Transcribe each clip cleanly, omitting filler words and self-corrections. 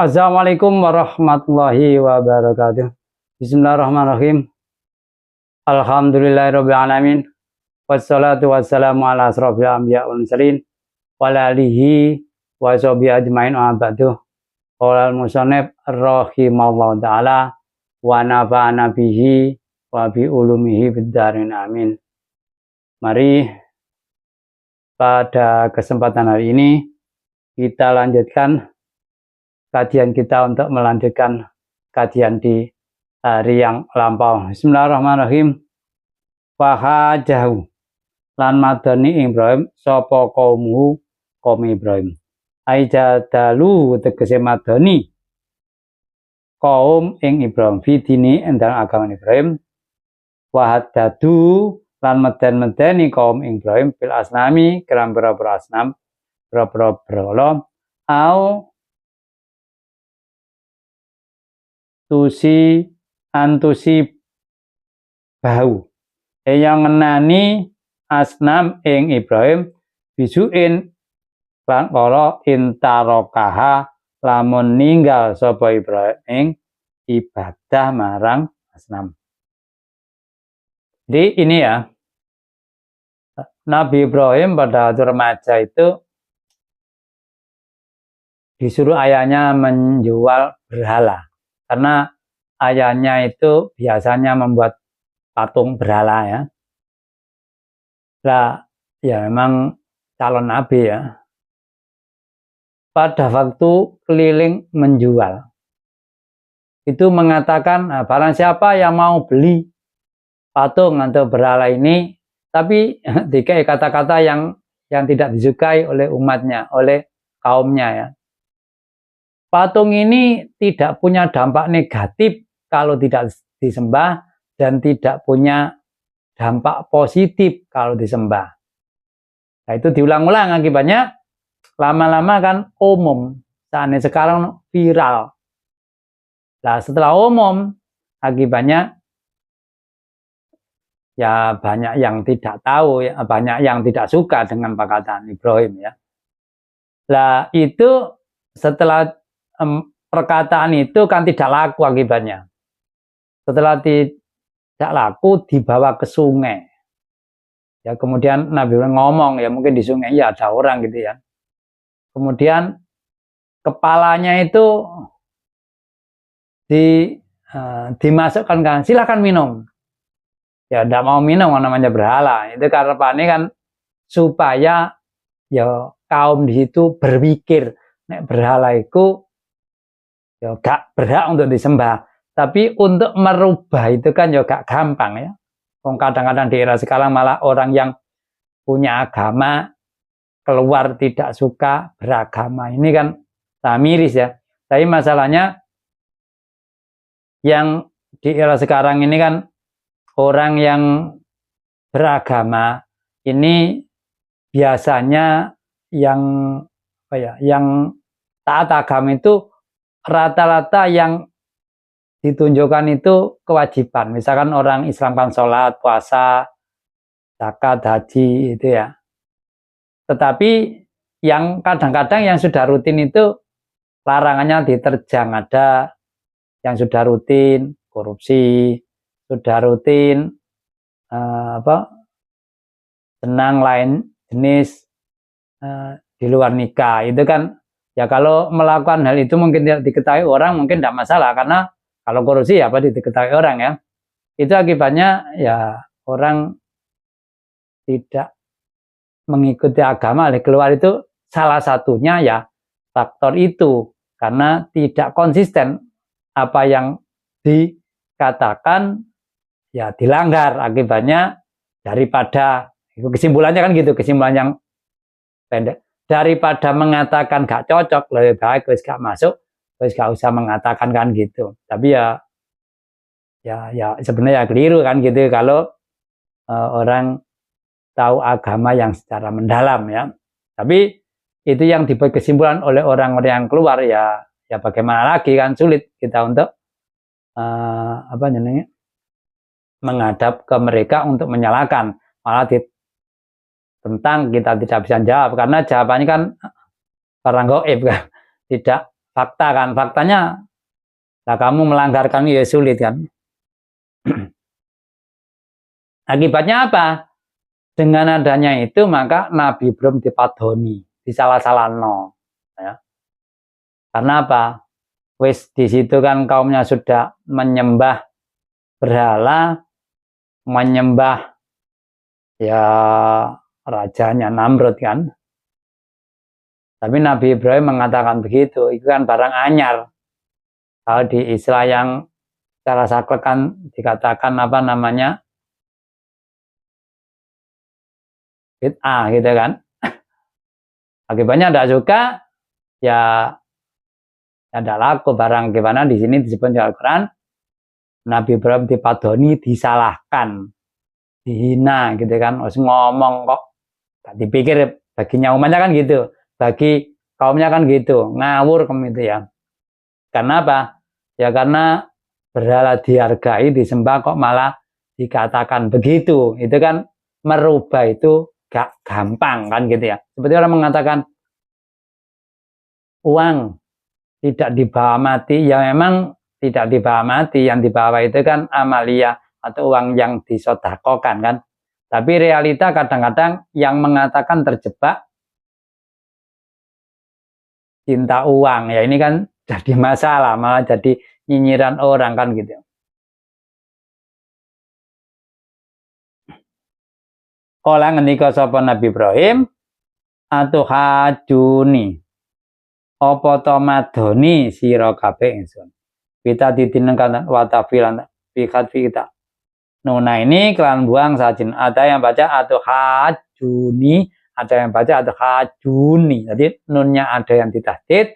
Assalamualaikum warahmatullahi wabarakatuh. Bismillahirrahmanirrahim. Alhamdulillahirabbil alamin. Wassalatu wassalamu ala asrofil anbiya wal mursalin wa alihi wa sahbihi ajmain wa ba'du. Qala al-musannif rahimallahu taala wa nafa'ana bihi wa bi ulumihi fid dharain amin. Mari pada kesempatan hari ini kita lanjutkan kajian kita untuk melanjutkan kajian di hari yang lampau. Bismillahirrahmanirrahim. Fahajahu lan madani Ibrahim sapa kaummu kaum Ibrahim. Aijadalu tegese madani kaum ing Ibrahim fidini endang agama Ibrahim. Wahadadu lan meden-medeni kaum Ibrahim fil asnami kelam bera-bera asnam bera-bera berhala au antusi bau yang ngenani asnam ing Ibrahim bisuin lan kala intarokaha lamun ninggal sapa Ibrahim ing ibadah marang asnam. Jadi ini ya, Nabi Ibrahim pada waktu remaja itu disuruh ayahnya menjual berhala. Karena ayahnya itu biasanya membuat patung berhala ya. Nah, ya memang calon nabi ya. Pada waktu keliling menjual, itu mengatakan, nah, barang siapa yang mau beli patung atau berhala ini, tapi dikai kata-kata yang tidak disukai oleh umatnya, oleh kaumnya ya. Patung ini tidak punya dampak negatif kalau tidak disembah dan tidak punya dampak positif kalau disembah. Nah, itu diulang-ulang akibatnya lama-lama kan umum. Saatnya sekarang viral. Nah, setelah umum akibatnya ya banyak yang tidak tahu, ya, banyak yang tidak suka dengan perkataan Ibrahim ya. Nah, itu setelah perkataan itu kan tidak laku akibatnya. Setelah tidak laku dibawa ke sungai. Ya kemudian Nabi Ibrahim ngomong ya mungkin di sungai ya ada orang gitu ya. Kemudian kepalanya itu dimasukkan kan silakan minum. Ya tidak mau minum namanya berhala. Itu karena ini kan supaya ya kaum di situ berpikir nek berhala itu ya gak berhak untuk disembah, tapi untuk merubah itu kan ya gak gampang ya. Kadang-kadang di era sekarang malah orang yang punya agama keluar tidak suka beragama, ini kan miris ya. Tapi masalahnya yang di era sekarang ini kan orang yang beragama ini biasanya yang yang taat agama itu rata-rata yang ditunjukkan itu kewajiban. Misalkan orang Islam kan sholat, puasa, zakat, haji itu ya. Tetapi yang kadang-kadang yang sudah rutin itu larangannya diterjang. Ada yang sudah rutin korupsi, sudah rutin senang lain jenis di luar nikah. Itu kan ya kalau melakukan hal itu mungkin tidak diketahui orang mungkin tidak masalah, karena kalau korupsi ya apa diketahui orang ya. Itu akibatnya ya orang tidak mengikuti agama oleh keluar, itu salah satunya ya faktor itu, karena tidak konsisten apa yang dikatakan ya dilanggar, akibatnya daripada itu kesimpulannya kan gitu, kesimpulan yang pendek. Daripada mengatakan gak cocok, lebih baik wis gak masuk, wis gak usah mengatakan kan gitu. Tapi ya sebenarnya keliru kan gitu kalau orang tahu agama yang secara mendalam ya. Tapi itu yang dibuat kesimpulan oleh orang-orang yang keluar ya bagaimana lagi kan, sulit kita untuk menghadap ke mereka untuk menyalahkan, malah tentang kita tidak bisa jawab karena jawabannya kan barang gaib kan, tidak fakta kan, faktanya lah kamu melanggarkan ya sulit kan. Akibatnya apa? Dengan adanya itu maka Nabi Ibrahim dipadoni, disalah-salahno. Ya. Karena apa? Wis di situ kan kaumnya sudah menyembah berhala, menyembah ya rajanya Namrud kan. Tapi Nabi Ibrahim mengatakan begitu, itu kan barang anyar. Kalau di istilah yang secara saklek kan dikatakan apa namanya? Bid'ah gitu kan. Akibatnya tidak suka, ya tidak laku barang gimana di sini disebut di Al-Quran. Nabi Ibrahim dipadoni, disalahkan, dihina gitu kan. Harus ngomong kok gak dipikir, baginya umatnya kan gitu, bagi kaumnya kan gitu, ngawur kamu itu ya. Karena apa? Ya karena berhala dihargai, disembah kok malah dikatakan begitu. Itu kan merubah itu gak gampang kan gitu ya. Seperti orang mengatakan uang tidak dibawa mati, ya memang tidak dibawa mati, yang dibawa itu kan amalia atau uang yang disodakokan kan. Tapi realita kadang-kadang yang mengatakan terjebak cinta uang, ya ini kan jadi masalah, malah jadi nyinyiran orang kan gitu. Kala ngendika sapa Nabi Ibrahim, atuh hajuni apa to madoni sira kabeh ingsun. Kita ditinengkan wa tafilan fi kita. Nuna ini kelan buang sajin. Ada yang baca atuh hajuni, ada yang baca atuh hajuni. Jadi nunnya ada yang ditahdid,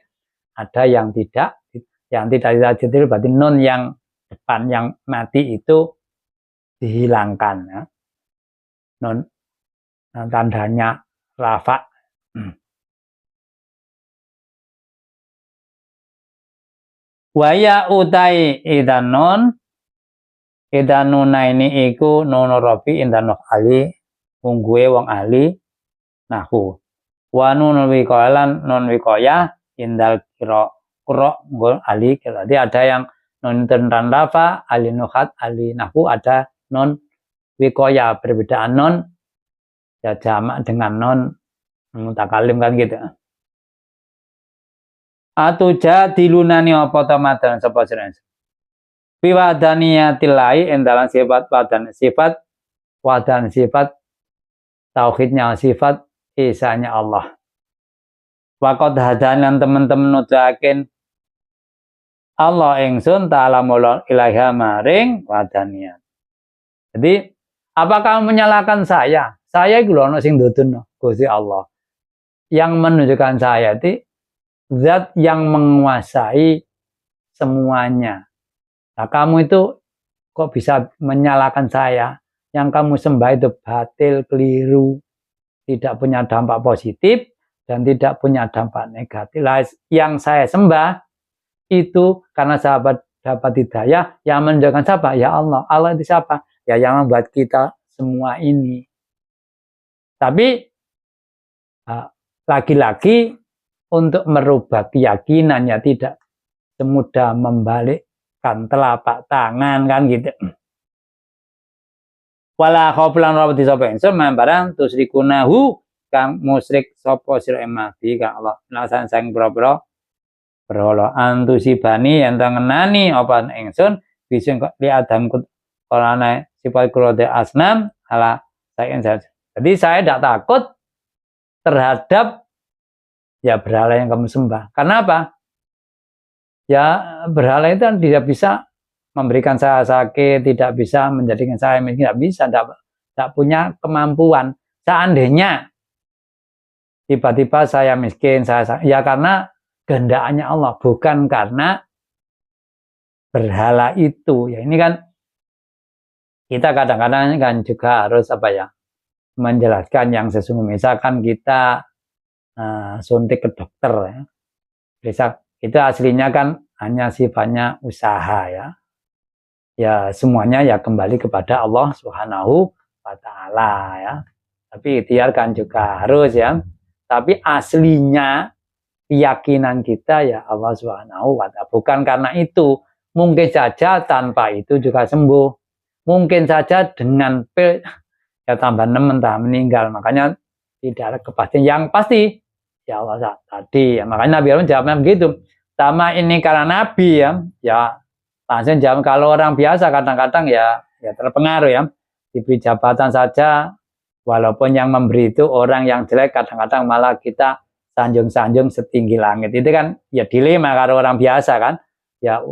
ada yang tidak. Yang tidak ditahdid itu berarti nun yang depan yang mati itu dihilangkan ya. Nun tandanya rafa. Waya utai idanon idanuna ini iku nono rofi indanok ali ungguwe wong ali nahu wa nun wikolan non wikoya indal kuro ngul ali. Jadi ada yang non tentang rafa ali nuhat ali nahu, ada non wikoya, perbedaan non ya jamak dengan non mutakalim kan gitu. Atuja dilunani apa ta madan sapa jeneng. Biwadaniyatilai endalan sifat wadan sifat tauhidnya, sifat isanya Allah. Waqad hadanan teman-teman nudaken Allah ingsun ta'ala mulon ilaha maring wadaniyat. Jadi apakah menyalahkan saya? Saya iku lho ana sing ndudun Gusti Allah. Yang menunjukkan saya itu zat yang menguasai semuanya. Nah, kamu itu kok bisa menyalahkan saya? Yang kamu sembah itu batil, keliru, tidak punya dampak positif dan tidak punya dampak negatif. Nah, yang saya sembah itu karena sahabat dapat hidayah, yang menunjukkan siapa? Ya Allah. Allah itu siapa? Ya yang membuat kita semua ini. Tapi lagi-lagi untuk merubah keyakinannya tidak semudah membalikkan telapak tangan kan gitu. Wala khaufulan rabbi sapa ingsun mambarang tusrikunahu kang musyrik sapa sira emati kang Allah lasan sang boro-boro berhala antusibani yen ngenani apa ingsun bisa li adam korana sifat kurode asnam ala saya. Jadi saya tidak takut terhadap ya berhala yang kamu sembah. Karena apa? Ya berhala itu kan tidak bisa memberikan saya sakit, tidak bisa menjadikan saya miskin, tidak bisa, tidak punya kemampuan. Seandainya tiba-tiba saya miskin, ya karena kehendaknya Allah, bukan karena berhala itu. Ya ini kan kita kadang-kadang kan juga harus apa ya, menjelaskan yang sesungguhnya. Misalkan kita suntik ke dokter ya. Bisa itu aslinya kan hanya sifatnya usaha ya. Ya semuanya ya kembali kepada Allah Subhanahu wa taala ya. Tapi ikhtiar kan juga harus ya. Tapi aslinya keyakinan kita ya Allah Subhanahu wa Ta'ala. Bukan karena itu, mungkin saja tanpa itu juga sembuh. Mungkin saja dengan pil ya tambah 6 entah meninggal. Makanya tidak ada kepastian yang pasti. Ya Allah tadi ya, makanya Nabi Harun jawabnya begitu. Sama ini karena Nabi ya langsung jawab. Kalau orang biasa kadang-kadang ya terpengaruh ya, diberi jabatan saja, walaupun yang memberi itu orang yang jelek, kadang-kadang malah kita sanjung-sanjung setinggi langit. Itu kan ya dilema kalau orang biasa kan, ya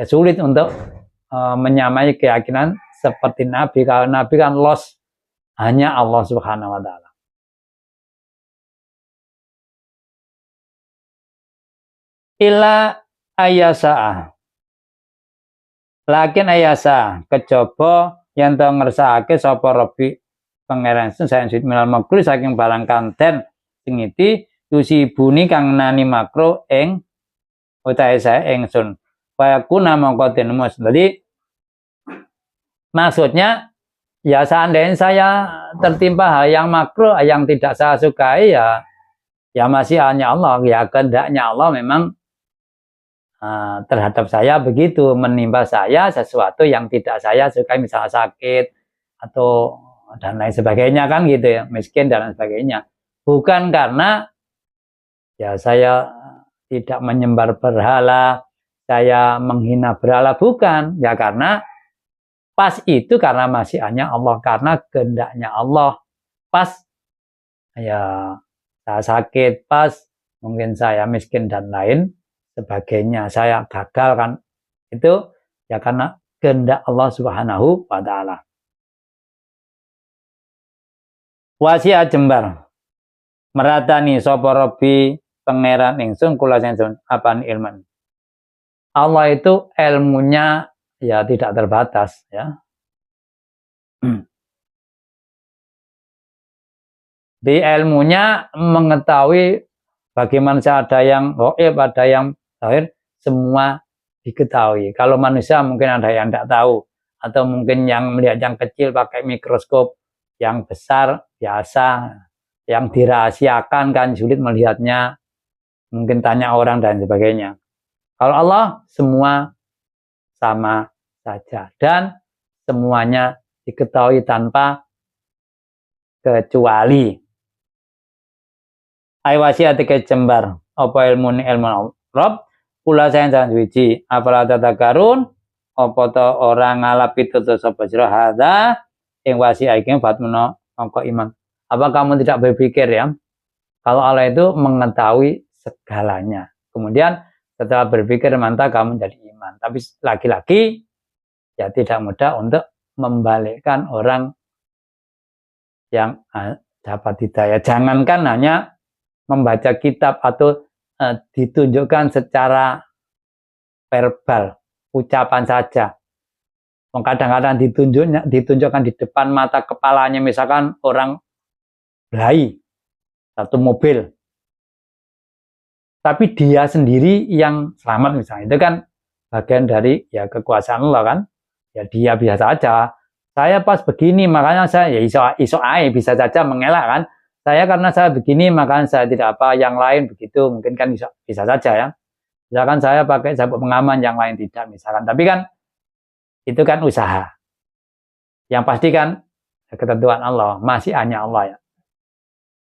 sulit untuk menyamai keyakinan seperti Nabi. Kalau Nabi kan loss hanya Allah Subhanahu wa Ta'ala. Ila ayasa, lakin ayasa kejaba yang to ngersakake sapa Rabbi pangeran sun saya minal makruh saking barang kanten sing iki yusibuni kang nani makro ing utahe saya ingsun fayakuna mongko tenemus. Jadi maksudnya ya seandainya saya tertimpa hal yang makruh yang tidak saya sukai ya masih hanya Allah, ya kehendaknya Allah memang terhadap saya begitu, menimpa saya sesuatu yang tidak saya sukai, misalnya sakit atau dan lain sebagainya kan gitu ya, miskin dan lain sebagainya. Bukan karena ya saya tidak menyembah berhala, saya menghina berhala, bukan. Ya karena pas itu karena masih hanya Allah, karena kehendaknya Allah. Pas ya saya sakit, pas mungkin saya miskin dan lain sebagainya, saya gagal kan, itu ya karena kehendak Allah Subhanahu wa Ta'ala. Wasiat jembar meratani sapa Rabbi pangeran ingsun kula ingsun apan ilman. Allah itu ilmunya ya tidak terbatas ya. Di ilmunya mengetahui bagaimana ada yang gaib, ada yang zahir, semua diketahui. Kalau manusia mungkin ada yang tidak tahu, atau mungkin yang melihat yang kecil pakai mikroskop, yang besar biasa, yang dirahasiakan kan sulit melihatnya, mungkin tanya orang dan sebagainya. Kalau Allah semua sama saja dan semuanya diketahui tanpa kecuali. Aiwasi atike jembar apa ilmu Rob kula saen suci apala tatakarun apa to ora ngalapi tutus sapa sira hadza ing wasi iki fatmuna mongko iman. Apa kamu tidak berpikir ya kalau Allah itu mengetahui segalanya, kemudian setelah berpikir mantap kamu jadi iman. Tapi lagi-lagi ya tidak mudah untuk membalikkan orang yang dapat hidayah. Jangankan hanya membaca kitab atau ditunjukkan secara verbal, ucapan saja. Kadang-kadang ditunjukkan di depan mata kepalanya, misalkan orang belai satu mobil, tapi dia sendiri yang selamat misalnya, itu kan bagian dari ya kekuasaan Allah kan. Ya dia biasa saja. Saya pas begini makanya saya ya iso bisa saja mengelak kan. Saya karena saya begini makanya saya tidak apa, yang lain begitu mungkin kan bisa saja ya. Misalkan saya pakai sabuk pengaman, yang lain tidak misalkan. Tapi kan itu kan usaha. Yang pasti kan ketentuan Allah, masih hanya Allah ya.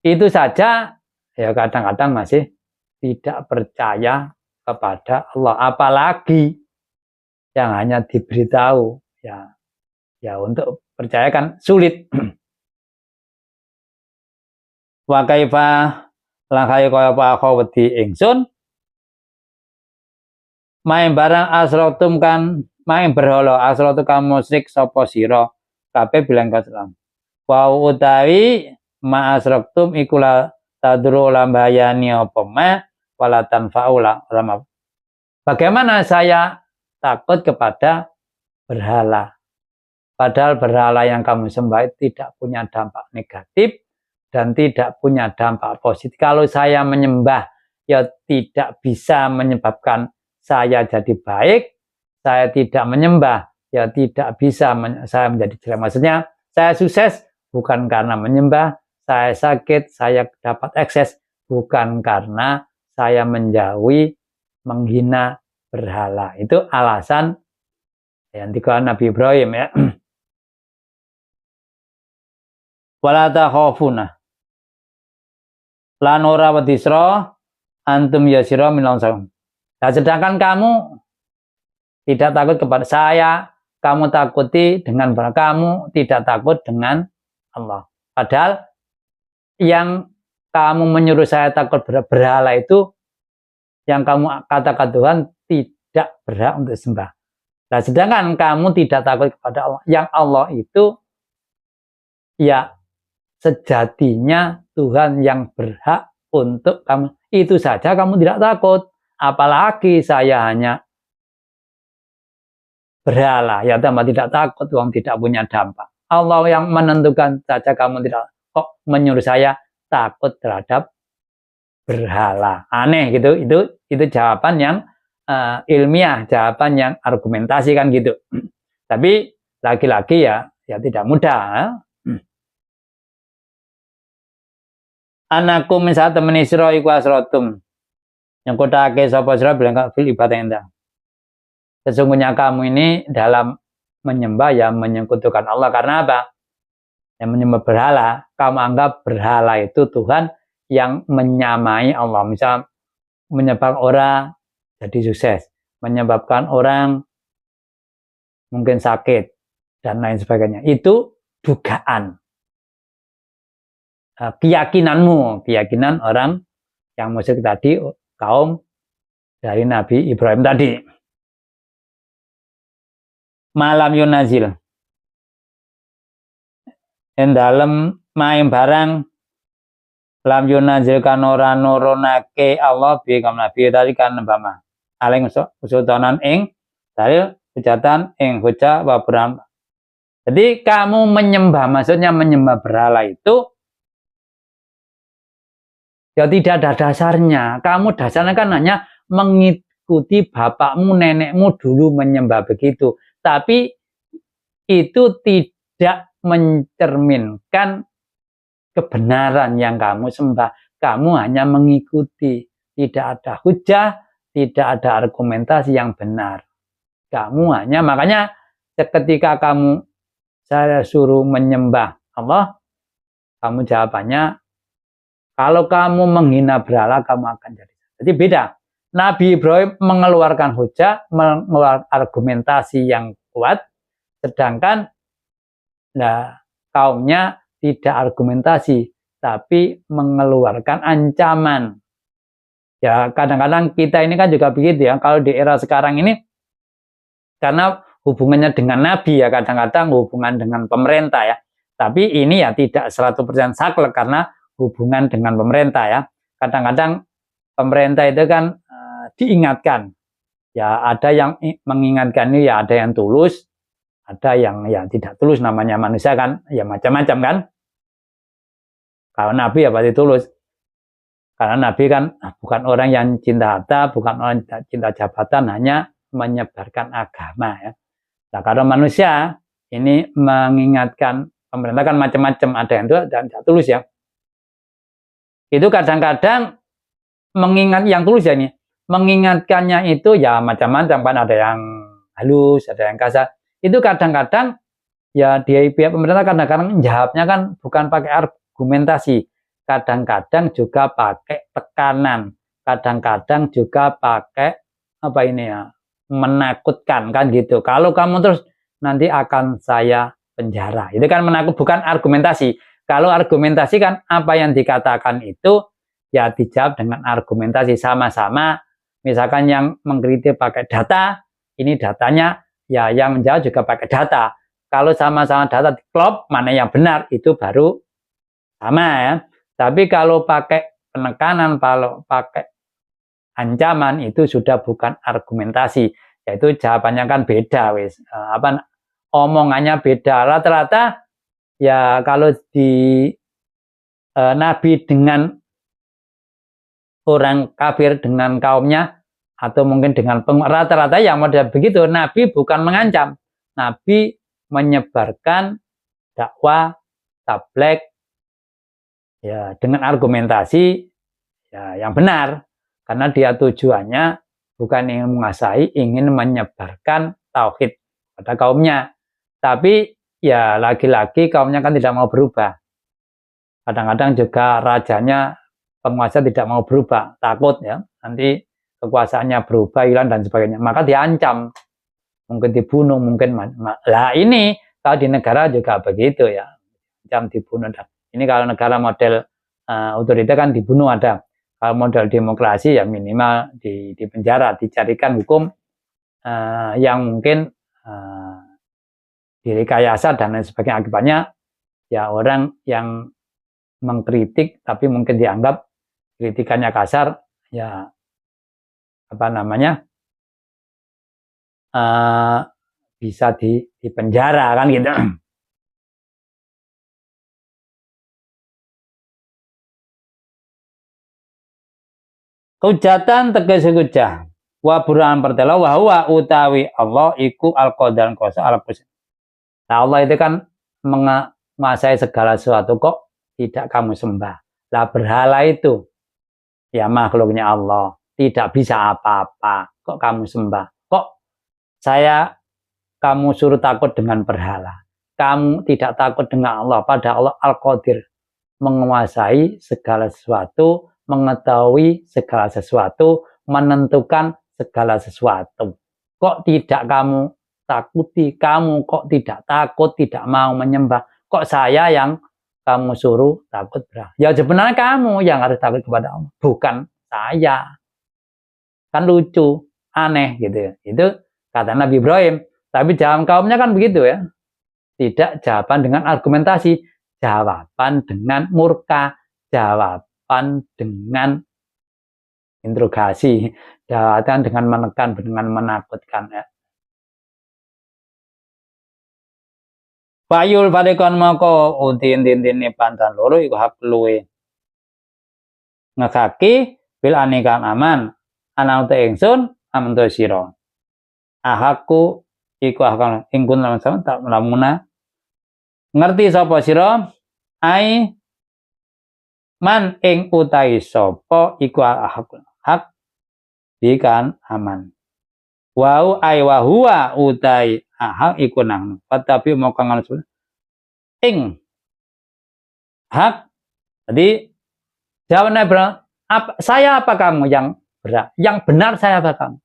Itu saja ya kadang-kadang masih tidak percaya kepada Allah, apalagi yang hanya diberitahu ya untuk percaya kan sulit. Wa kaifa langkai kaya apa wedi ingsun main barang asrotum kan main berhala asrotu kan musyrik sapa sira kabeh bilang Islam wa utawi ma asrotum ikula tadru lambayani apa ma walatan faula rama. Bagaimana saya takut kepada berhala, padahal berhala yang kamu sembah tidak punya dampak negatif dan tidak punya dampak positif. Kalau saya menyembah ya tidak bisa menyebabkan saya jadi baik, saya tidak menyembah ya tidak bisa saya menjadi jelek. Maksudnya saya sukses bukan karena menyembah, saya sakit, saya dapat ekses bukan karena saya menjauhi menghina berhala. Itu alasan yang dikatakan Nabi Ibrahim ya. Wala takhafuna lan ora wedisra antum yasira minal saum. Nah, sedangkan kamu tidak takut kepada saya, kamu takuti dengan berhala, kamu tidak takut dengan Allah. Padahal yang kamu menyuruh saya takut berhala itu, yang kamu katakan Tuhan tidak berhak untuk sembah. Nah, sedangkan kamu tidak takut kepada Allah. Yang Allah itu ya sejatinya Tuhan yang berhak untuk kamu. Itu saja kamu tidak takut. Apalagi saya hanya berhala. Ya tambah tidak takut, Tuhan tidak punya dampak. Allah yang menentukan saja kamu tidak. Kok menyuruh saya takut terhadap berhala? Aneh gitu. Itu jawaban yang ilmiah, jawaban yang argumentasi kan gitu. Tapi lagi-lagi ya tidak mudah. Anakum misal temen isra iku asratum. Yang kodake sapa sira bilang fil ibadah endah. Sesungguhnya kamu ini dalam menyembah ya menyekutukan Allah. Karena apa? Yang menyembah berhala, kamu anggap berhala itu Tuhan yang menyamai Allah. Misal menyebabkan orang jadi sukses, menyebabkan orang mungkin sakit dan lain sebagainya. Itu dugaan. Keyakinan orang yang musyrik tadi, kaum dari Nabi Ibrahim tadi. Malam yunazil. En dalem main barang lam yunazil kan ora nurunake Allah bi kam Nabi tadi kan nembama. Aling usutonan ing dari hujatan ing hujah wa Abraham. Jadi kamu menyembah, maksudnya menyembah berhala itu ya tidak ada dasarnya. Kamu dasarnya kan hanya mengikuti bapakmu, nenekmu dulu menyembah begitu. Tapi itu tidak mencerminkan kebenaran yang kamu sembah. Kamu hanya mengikuti. Tidak ada hujah, tidak ada argumentasi yang benar. Kamu hanya, makanya ketika saya suruh menyembah Allah, kamu jawabannya, kalau kamu menghina berhala, kamu akan jadi. Jadi beda. Nabi Ibrahim mengeluarkan hujah, mengeluarkan argumentasi yang kuat, sedangkan kaumnya tidak argumentasi, tapi mengeluarkan ancaman. Ya kadang-kadang kita ini kan juga begitu ya, kalau di era sekarang ini, karena hubungannya dengan Nabi ya, kadang-kadang hubungan dengan pemerintah ya, tapi ini ya tidak 100% saklek karena hubungan dengan pemerintah ya. Kadang-kadang pemerintah itu kan diingatkan. Ya ada yang mengingatkan ini ya, ada yang tulus, ada yang ya tidak tulus, namanya manusia kan, ya macam-macam kan. Kalau Nabi ya pasti tulus. Karena Nabi kan bukan orang yang cinta harta, bukan orang yang cinta jabatan, hanya menyebarkan agama ya. Nah kalau manusia ini mengingatkan pemerintah kan macam-macam, ada yang tulus dan tidak tulus ya. Itu kadang-kadang mengingat yang tulus ya ini, mengingatkannya itu ya macam-macam kan, ada yang halus, ada yang kasar. Itu kadang-kadang ya di pihak pemerintah kadang-kadang jawabnya kan bukan pakai argumentasi, kadang-kadang juga pakai tekanan, kadang-kadang juga pakai apa ini ya, menakutkan kan gitu. Kalau kamu terus nanti akan saya penjara. Itu kan menakut, bukan argumentasi. Kalau argumentasi kan apa yang dikatakan itu ya dijawab dengan argumentasi sama-sama. Misalkan yang mengkritik pakai data, ini datanya ya yang menjawab juga pakai data. Kalau sama-sama data klop, mana yang benar itu baru sama ya. Tapi kalau pakai penekanan, kalau pakai ancaman itu sudah bukan argumentasi. Yaitu jawabannya kan beda wis. Omongannya beda. Rata-rata ya kalau di Nabi dengan orang kafir, dengan kaumnya, atau mungkin dengan rata-rata yang model begitu, Nabi bukan mengancam, Nabi menyebarkan dakwah tabligh ya dengan argumentasi ya yang benar. Karena dia tujuannya bukan ingin menguasai, ingin menyebarkan tauhid pada kaumnya. Tapi ya lagi-lagi kaumnya kan tidak mau berubah. Kadang-kadang juga rajanya, penguasa tidak mau berubah, takut ya nanti kekuasaannya berubah, hilang dan sebagainya. Maka diancam, mungkin dibunuh, mungkin lah ini kalau di negara juga begitu ya, ancam dibunuh. Ini kalau negara model otoriter kan dibunuh ada. Kalau model demokrasi ya minimal di penjara, dicarikan hukum yang mungkin direkayasa dan lain sebagainya. Akibatnya ya orang yang mengkritik tapi mungkin dianggap kritikannya kasar, ya apa namanya, bisa di penjara kan gitu. Hujatan tegese hujah. Wa burhan pertela wa huwa utawi Allah iku al-qadar kuasa ala kusa. Nah Allah itu kan menguasai segala sesuatu, kok tidak kamu sembah. Lah berhala itu ya makhluknya Allah, tidak bisa apa-apa, kok kamu sembah. Kok kamu suruh takut dengan berhala, kamu tidak takut dengan Allah, pada Allah Al-Qadir, menguasai segala sesuatu, mengetahui segala sesuatu, menentukan segala sesuatu. Kok tidak kamu takuti, kamu kok tidak takut, tidak mau menyembah, kok saya yang kamu suruh takut berhala. Ya sebenarnya kamu yang harus takut kepada Allah, bukan saya. Kan lucu, aneh gitu ya. Itu kata Nabi Ibrahim. Tapi jawaban kaumnya kan begitu ya. Tidak jawaban dengan argumentasi, jawaban dengan murka, jawaban dengan interogasi, jawaban dengan menekan, dengan menakutkan ya. Bayul padekon moko utin-tintine pantan loro iku hak luwe ngekaki bil anikan aman ana uta ingsun aman to sira. Ahakku iku akan ingkun lan sama tak lamuna ngerti sapa sira ai man ing utai sapa iku hak dikan aman. Wau ai wa huwa utai hak iku nang tapi mau kangen ing hak. Jadi jawabannya saya apa kamu yang benar? Yang benar saya apa kamu?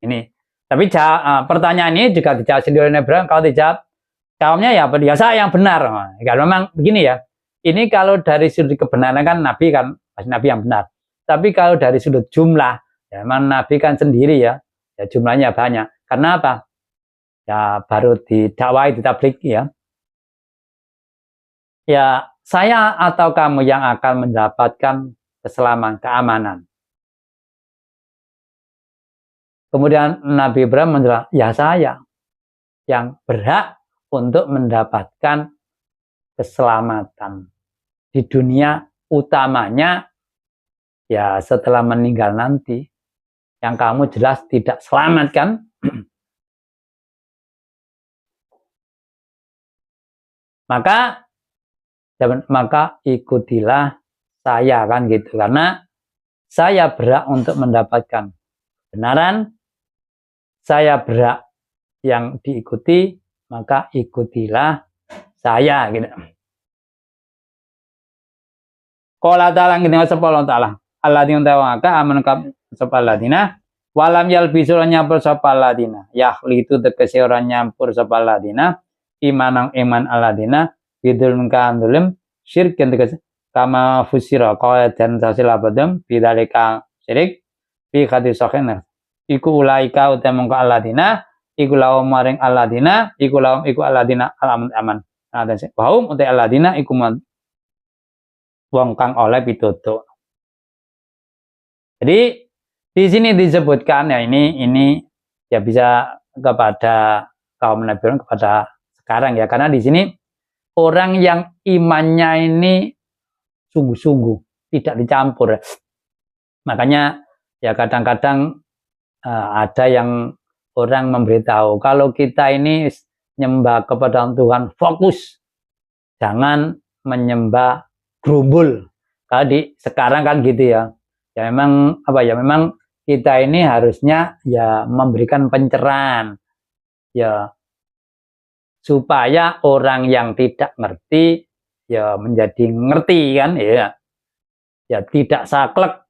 Ini. Tapi pertanyaan ini juga dijawab sendiri oleh Abraham. Kalau dijawab kaumnya ya saya yang benar. Kalau memang begini ya. Ini kalau dari sudut kebenaran kan Nabi yang benar. Tapi kalau dari sudut jumlah, ya memang Nabi kan sendiri ya jumlahnya banyak. Karena apa? Ya baru didakwai, ditablik ya. Ya saya atau kamu yang akan mendapatkan keselamatan, keamanan. Kemudian Nabi Ibrahim menjelaskan, ya saya yang berhak untuk mendapatkan keselamatan di dunia, utamanya ya setelah meninggal nanti, yang kamu jelas tidak selamat kan? maka ikutilah saya kan gitu, karena saya berhak untuk mendapatkan kebenaran, saya berhak yang diikuti, maka ikutilah saya gitu. Qala ta'ala ngene sapa Allah taala alladzina tawaka amanka sapa ladina walam yalbisul nyampur sapa ladina yahli itu tegese ora nyampur sapa ladina imanang iman aladina bidul kandulim syirik tegese kama fusira qala dan sasil abadam bidalika syirik bi hadis sahih iku ulaika utamangka aladina iku laum maring aladina iku laum iku aladina alamun aman dan wahum utai aladina iku wong kang oleh pitutuk. Jadi di sini disebutkan ya ini ya bisa kepada kaum Nabi, kepada sekarang ya, karena di sini orang yang imannya ini sungguh-sungguh tidak dicampur. Makanya ya kadang-kadang ada yang orang memberitahu kalau kita ini nyembah kepada Tuhan fokus, jangan menyembah gerumbul. Kalau di sekarang kan gitu ya, Ya memang apa ya, memang kita ini harusnya ya memberikan pencerahan ya supaya orang yang tidak ngerti ya menjadi ngerti kan ya. Ya tidak saklek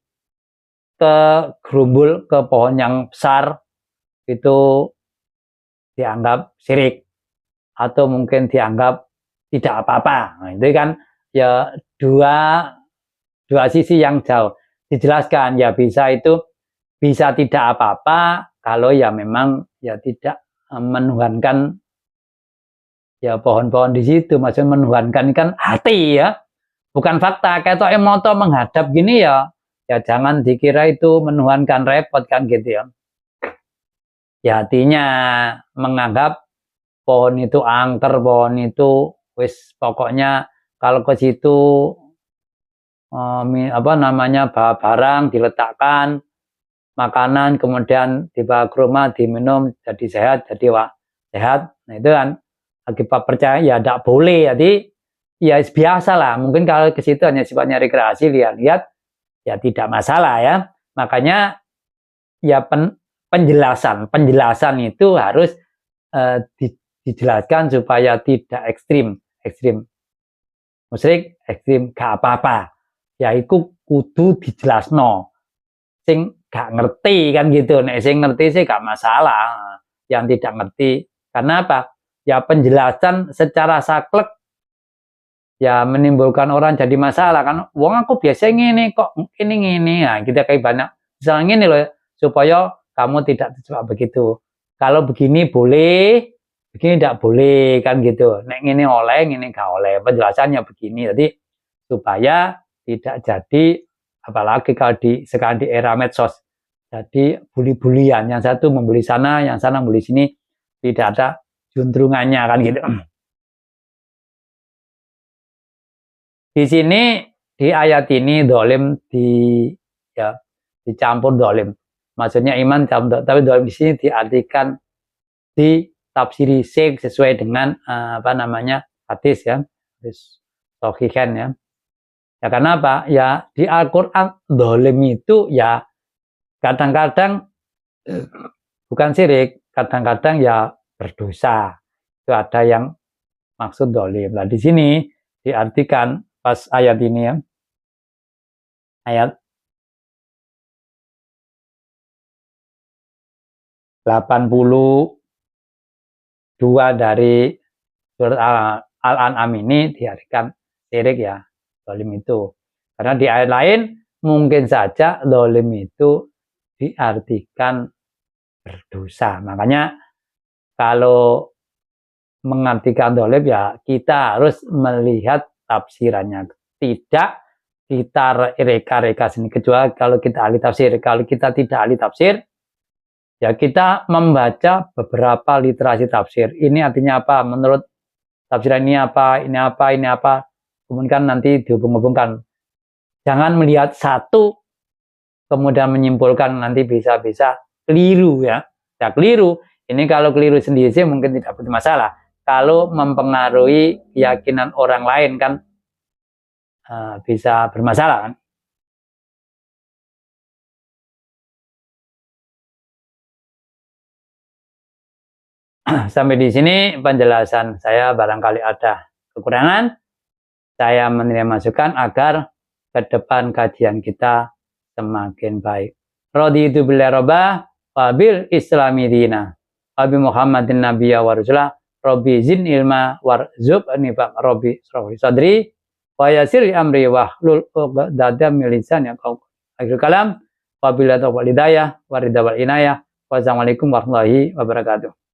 ke gerumbul ke pohon yang besar itu dianggap syirik atau mungkin dianggap tidak apa-apa. Nah, itu kan ya dua sisi yang jauh dijelaskan ya, bisa itu bisa tidak apa-apa kalau ya memang ya tidak menuhankan ya pohon-pohon di situ. Maksudnya menuhankan kan hati ya, bukan fakta. Kayak toh emoto menghadap gini ya, ya jangan dikira itu menuhankan, repot kan gitu ya. Ya hatinya menganggap pohon itu angker, pohon itu wis pokoknya kalau ke situ apa namanya barang diletakkan makanan kemudian dibawa ke rumah diminum jadi sehat, jadi sehat. Nah itu kan akibat percaya ya tidak boleh. Jadi ya biasa lah, mungkin kalau ke situ hanya sifatnya rekreasi, lihat-lihat ya tidak masalah ya. Makanya ya penjelasan itu harus dijelaskan supaya tidak ekstrim musyrik, ekstrim gak apa-apa. Ya itu kudu dijelasno. Sing gak ngerti kan gitu. Nek sing ngerti sih gak masalah. Yang tidak ngerti karena apa? Ya penjelasan secara saklek ya menimbulkan orang jadi masalah kan. Wong aku biasa ngene kok ini. Nah, kita kayak banyak misalnya ngene loh supaya kamu tidak terjebak begitu. Kalau begini boleh, begini tidak boleh kan gitu. Nek ngene oleh, ngene gak oleh. Penjelasannya begini. Jadi supaya tidak jadi apalagi kalau sekarang di era medsos jadi bully-bulian, yang satu membuli sana, yang sana membuli sini, tidak ada juntrungannya kan gitu. Di sini di ayat ini dolim ya dicampur dolim, maksudnya iman campur, tapi dolim di sini diartikan di tafsiri sesuai dengan apa namanya hadis ya, hadis sohihan ya. Ya karena apa? Ya di Al-Quran dolim itu ya kadang-kadang bukan syirik, kadang-kadang ya berdosa. Itu ada yang maksud dolim. Nah di sini diartikan pas ayat ini ya, ayat 82 dari surat Al-An'am ini diartikan syirik ya, dolim itu. Karena di ayat lain mungkin saja dolim itu diartikan berdosa. Makanya kalau mengartikan dolim ya kita harus melihat tafsirannya. Tidak kita reka-reka sini. Kecuali kalau kita ahli tafsir. Kalau kita tidak ahli tafsir, ya kita membaca beberapa literasi tafsir. Ini artinya apa? Menurut tafsiran ini apa? Ini apa? Ini apa? Kemudian nanti dihubung-hubungkan. Jangan melihat satu kemudian menyimpulkan, nanti bisa-bisa keliru ya. Ya keliru. Ini kalau keliru sendiri sih mungkin tidak bermasalah. Kalau mempengaruhi keyakinan orang lain kan bisa bermasalah kan. Sampai di sini penjelasan saya, barangkali ada kekurangan. Saya menerima masukan agar ke depan kajian kita semakin baik. Raditu billahi robba wa bil islami dina wa bi Muhammadin nabiyya wa rasulah rabbi zin ilma warzuqni fa rabbi shrah sadri wa yassir amri wahlul 'uqdatam min lisani yafqahu akhir kalam wa billahi taufiq wal hidayah wa ridha wal inayah. Wassalamualaikum warahmatullahi wabarakatuh.